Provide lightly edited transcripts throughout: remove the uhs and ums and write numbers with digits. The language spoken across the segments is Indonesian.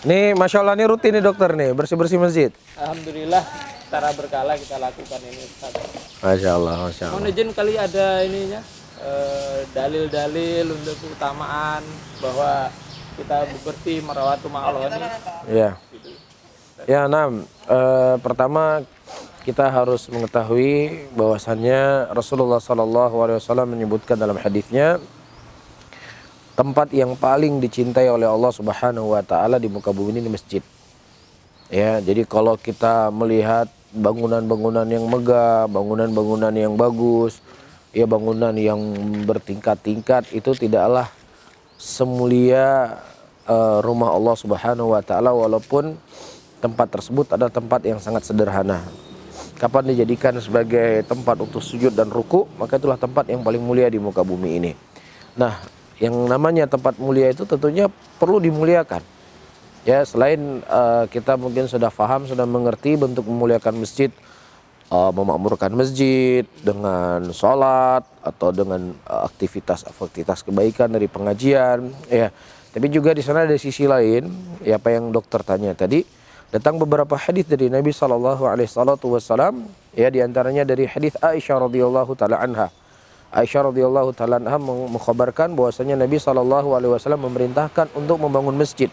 Ini Masya Allah, ini rutin nih dokter nih, bersih-bersih masjid. Alhamdulillah secara berkala kita lakukan ini Ustaz. Masya Allah, Masya Mohon Allah. izin kali ada ininya dalil-dalil untuk keutamaan bahwa kita bersih merawat rumah Allah ini. Ya, ya, pertama kita harus mengetahui bahwasannya Rasulullah SAW menyebutkan dalam hadisnya, tempat yang paling dicintai oleh Allah Subhanahu wa taala di muka bumi ini masjid. Ya, jadi kalau kita melihat bangunan-bangunan yang megah, bangunan-bangunan yang bagus, ya bangunan yang bertingkat-tingkat, itu tidaklah semulia rumah Allah Subhanahu wa taala, walaupun tempat tersebut adalah tempat yang sangat sederhana. Kapan dijadikan sebagai tempat untuk sujud dan ruku, maka itulah tempat yang paling mulia di muka bumi ini. Nah, yang namanya tempat mulia itu tentunya perlu dimuliakan. Ya, selain kita mungkin sudah paham, sudah mengerti bentuk memuliakan masjid, memakmurkan masjid dengan sholat atau dengan aktivitas kebaikan dari pengajian, ya. Tapi juga di sana ada sisi lain, ya, apa yang dokter tanya tadi. Datang beberapa hadis dari Nabi SAW, ya, diantaranya dari hadis Aisyah radhiyallahu taala anha. Aisyah radhiyallahu taala anha mengkhabarkan bahwasanya Nabi SAW memerintahkan untuk membangun masjid,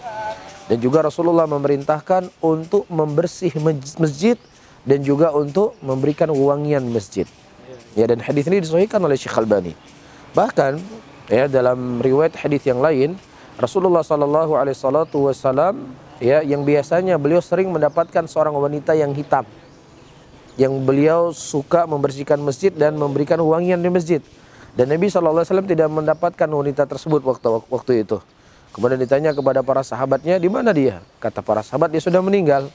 dan juga Rasulullah memerintahkan untuk membersih masjid dan juga untuk memberikan wangian masjid. Ya, dan hadis ini disahihkan oleh Syekh Albani. Bahkan, ya, dalam riwayat hadis yang lain, Rasulullah SAW, ya, yang biasanya beliau sering mendapatkan seorang wanita yang hitam, yang beliau suka membersihkan masjid dan memberikan wangian di masjid. Dan Nabi SAW tidak mendapatkan wanita tersebut waktu itu. Kemudian ditanya kepada para sahabatnya, di mana dia? Kata para sahabat, dia sudah meninggal.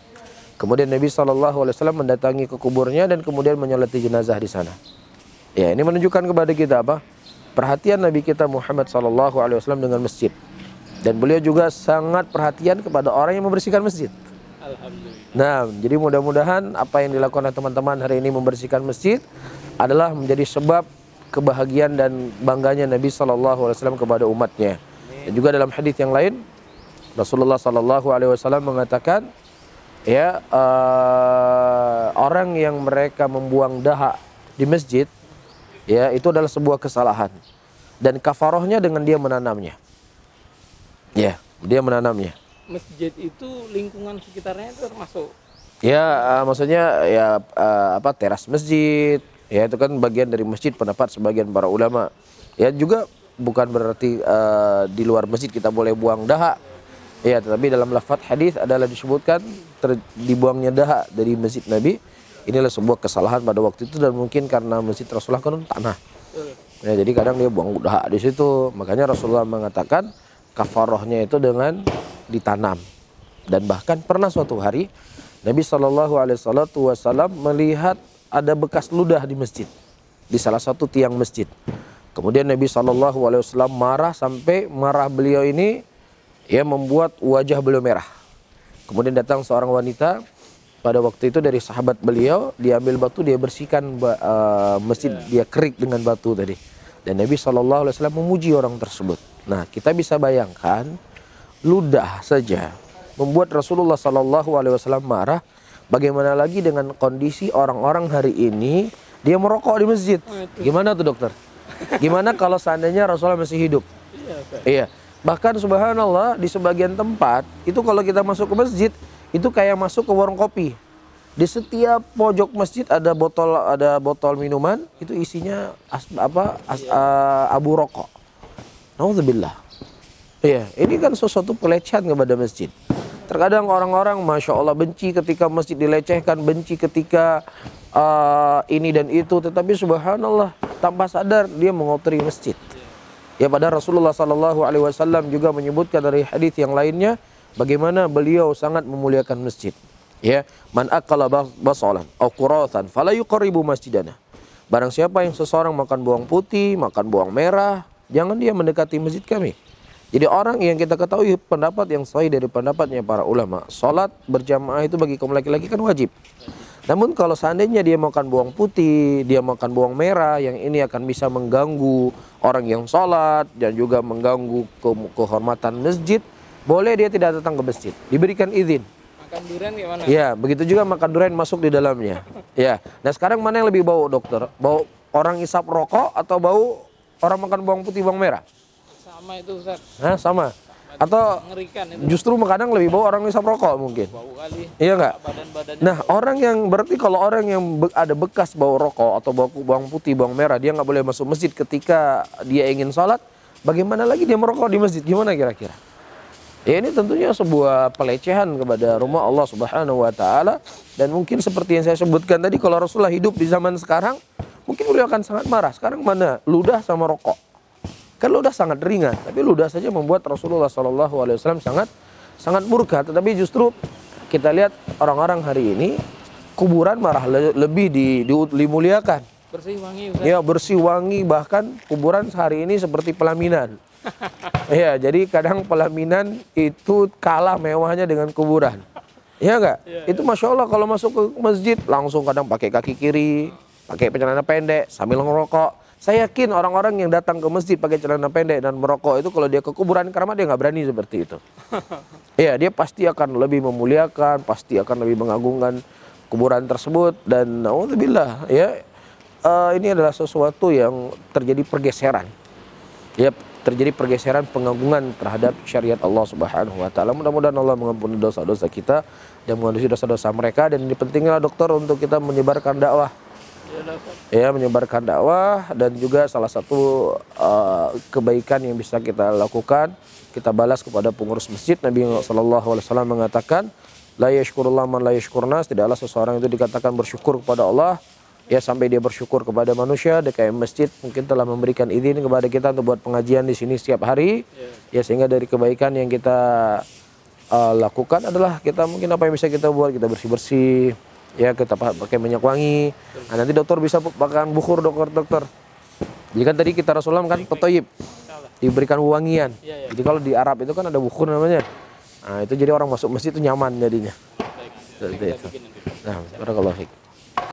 Kemudian Nabi SAW mendatangi ke kuburnya dan kemudian menyolati jenazah di sana. Ya, ini menunjukkan kepada kita apa? Perhatian Nabi kita Muhammad SAW dengan masjid. Dan beliau juga sangat perhatian kepada orang yang membersihkan masjid. Alhamdulillah. Nah, jadi mudah-mudahan apa yang dilakukan oleh teman-teman hari ini membersihkan masjid adalah menjadi sebab kebahagiaan dan bangganya Nabi SAW kepada umatnya. Dan juga dalam hadis yang lain, Rasulullah SAW mengatakan, ya, orang yang mereka membuang dahak di masjid, ya, itu adalah sebuah kesalahan, dan kafarohnya dengan dia menanamnya. Ya, dia menanamnya. Masjid itu lingkungan sekitarnya itu termasuk, Ya, maksudnya ya teras masjid, ya, itu kan bagian dari masjid, pendapat sebagian para ulama. Ya, juga bukan berarti di luar masjid kita boleh buang dahak. Ya, tetapi dalam lafaz hadis adalah disebutkan dibuangnya dahak dari masjid Nabi. Inilah sebuah kesalahan pada waktu itu, dan mungkin karena masjid Rasulullah kan tanah. Ya, jadi kadang dia buang dahak di situ. Makanya Rasulullah mengatakan kafarohnya itu dengan ditanam. Dan bahkan pernah suatu hari Nabi SAW melihat ada bekas ludah di masjid, di salah satu tiang masjid. Kemudian Nabi SAW marah, sampai marah beliau ini, ya, membuat wajah beliau merah. Kemudian datang seorang wanita pada waktu itu dari sahabat beliau, dia ambil batu, dia bersihkan masjid, dia kerik dengan batu tadi. Dan Nabi SAW memuji orang tersebut. Nah, kita bisa bayangkan ludah saja membuat Rasulullah SAW marah. Bagaimana lagi dengan kondisi orang-orang hari ini, dia merokok di masjid. Gimana tuh dokter? Gimana kalau seandainya Rasulullah masih hidup? Iya. Bahkan subhanallah, di sebagian tempat itu kalau kita masuk ke masjid, itu kayak masuk ke warung kopi. Di setiap pojok masjid ada botol minuman, itu isinya abu rokok. Nauzubillah. Iya, ini kan sesuatu pelecehan kepada masjid. Terkadang orang-orang Masya Allah benci ketika masjid dilecehkan, benci ketika ini dan itu, tetapi subhanallah tanpa sadar dia mengotori masjid. Ya, pada Rasulullah SAW juga menyebutkan dari hadis yang lainnya bagaimana beliau sangat memuliakan masjid. Ya, man akala basalan aw qurathan fala yuqarribu masjidana. Barang siapa yang seseorang makan bawang putih, makan bawang merah, jangan dia mendekati masjid kami. Jadi orang yang kita ketahui pendapat yang sahih dari pendapatnya para ulama, sholat berjamaah itu bagi kaum laki-laki kan wajib. Namun kalau seandainya dia makan bawang putih, dia makan bawang merah, yang ini akan bisa mengganggu orang yang sholat dan juga mengganggu kehormatan masjid, boleh dia tidak datang ke masjid, diberikan izin. Makan durian gimana? Ya, begitu juga makan durian masuk di dalamnya. Ya. Nah, sekarang mana yang lebih bau, dokter? Bau orang isap rokok atau bau orang makan bawang putih, bawang merah? Sama itu Ustaz. Hah, sama. Atau Mengerikan itu. justru kadang lebih bau orang isap rokok mungkin. Bau kali. Iya nggak? Badan-badannya. Nah, orang yang berarti kalau orang yang ada bekas bau rokok atau bau bawang putih, bawang merah, dia nggak boleh masuk masjid ketika dia ingin sholat. Bagaimana lagi dia merokok di masjid? Gimana kira-kira? Ya ini tentunya sebuah pelecehan kepada rumah Allah Subhanahu wa taala, dan mungkin seperti yang saya sebutkan tadi, kalau Rasulullah hidup di zaman sekarang, mungkin beliau akan sangat marah. Sekarang mana ludah sama rokok? Kan ludah sangat ringan, tapi ludah saja membuat Rasulullah SAW sangat murka. Tetapi justru kita lihat orang-orang hari ini kuburan malah lebih dimuliakan. Bersih wangi Ustaz. Ya, bersih wangi, bahkan kuburan hari ini seperti pelaminan. Ya, jadi kadang pelaminan itu kalah mewahnya dengan kuburan. Iya enggak? Itu Masya Allah kalau masuk ke masjid langsung kadang pakai kaki kiri, pakai celana pendek sambil ngerokok. Saya yakin orang-orang yang datang ke masjid pakai celana pendek dan merokok itu kalau dia ke kuburan keramat dia nggak berani seperti itu. Iya, dia pasti akan lebih memuliakan, pasti akan lebih mengagungkan kuburan tersebut, dan naudzubillah ya, ini adalah sesuatu yang terjadi pergeseran. Ya, terjadi pergeseran pengagungan terhadap syariat Allah Subhanahu wa taala. Mudah-mudahan Allah mengampuni dosa-dosa kita dan mengampuni dosa-dosa mereka, dan ini pentingnya dokter untuk kita menyebarkan dakwah. Ya, menyebarkan dakwah, dan juga salah satu kebaikan yang bisa kita lakukan, kita balas kepada pengurus masjid. Nabi SAW mengatakan, la yashkurullah man la yashkurnas, tidaklah seseorang itu dikatakan bersyukur kepada Allah ya sampai dia bersyukur kepada manusia. DKM Masjid mungkin telah memberikan izin kepada kita untuk buat pengajian di sini setiap hari, ya sehingga dari kebaikan yang kita lakukan adalah kita mungkin apa yang bisa kita buat, kita bersih-bersih. Ya, kita pakai minyak wangi. Nah, nanti dokter bisa makan bukhur, dokter. Jadi kan tadi kita Rasulullah kan toyib, diberikan wangian. Jadi kalau di Arab itu kan ada bukhur namanya. Nah, itu jadi orang masuk masjid itu nyaman jadinya. Seperti itu. Nah, barakallahu fiik.